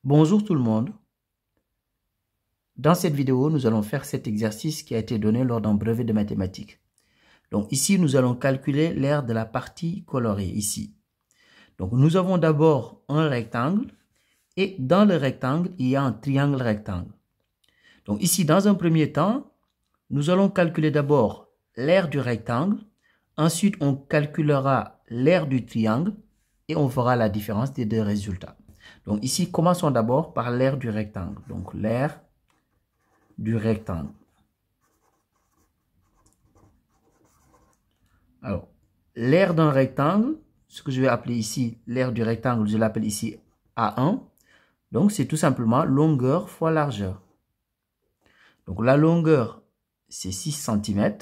Bonjour tout le monde. Dans cette vidéo, nous allons faire cet exercice qui a été donné lors d'un brevet de mathématiques. Donc ici, nous allons calculer l'aire de la partie colorée ici. Donc nous avons d'abord un rectangle et dans le rectangle, il y a un triangle rectangle. Donc ici, dans un premier temps, nous allons calculer d'abord l'aire du rectangle. Ensuite, on calculera l'aire du triangle et on fera la différence des deux résultats. Donc ici, commençons d'abord par l'aire du rectangle. Donc l'aire du rectangle. Alors, l'aire d'un rectangle, ce que je vais appeler ici l'aire du rectangle, je l'appelle ici A1. Donc, c'est tout simplement longueur fois largeur. Donc, la longueur, c'est 6 cm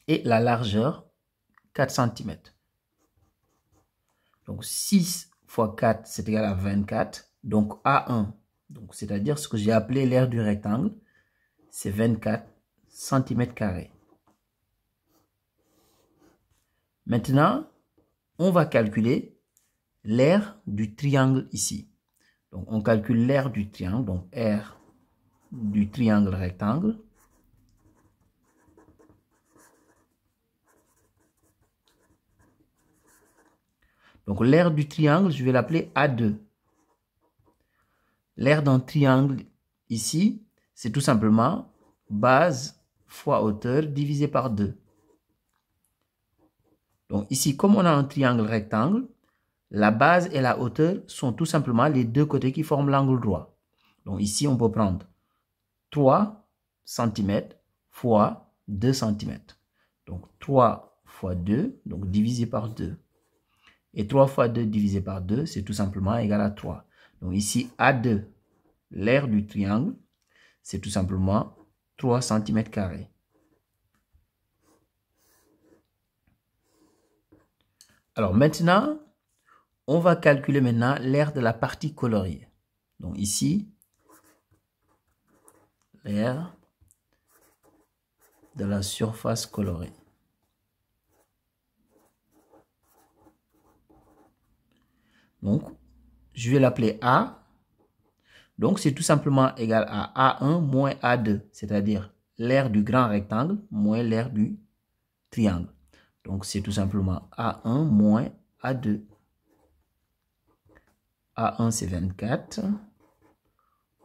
et la largeur, 4 cm. Donc, 6 fois 4, c'est égal à 24. Donc, A1, c'est-à-dire ce que j'ai appelé l'aire du rectangle, c'est 24 cm². Maintenant, on va calculer l'aire du triangle ici. Donc, on calcule l'aire du triangle, donc R du triangle rectangle. Donc, l'aire du triangle, je vais l'appeler A2. L'aire d'un triangle ici, c'est tout simplement base fois hauteur divisé par 2. Donc, ici, comme on a un triangle rectangle, la base et la hauteur sont tout simplement les deux côtés qui forment l'angle droit. Donc, ici, on peut prendre 3 cm fois 2 cm. Donc, 3 fois 2, donc divisé par 2. Et 3 fois 2 divisé par 2, c'est tout simplement égal à 3. Donc, ici, A2, l'aire du triangle, c'est tout simplement 3 cm². Alors, maintenant, on va calculer maintenant l'aire de la partie coloriée. Donc, ici, l'aire de la surface colorée. Donc, je vais l'appeler A. Donc, c'est tout simplement égal à A1 moins A2, c'est-à-dire l'aire du grand rectangle moins l'aire du triangle. Donc, c'est tout simplement A1 moins A2. A1, c'est 24,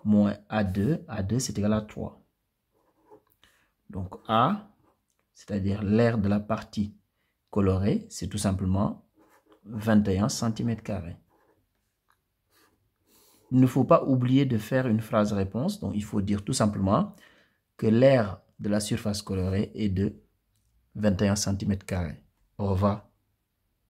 moins A2. A2, c'est égal à 3. Donc, A, c'est-à-dire l'aire de la partie colorée, c'est tout simplement 21 cm². Il ne faut pas oublier de faire une phrase réponse. Donc, il faut dire tout simplement que l'aire de la surface colorée est de 21 cm². Au revoir.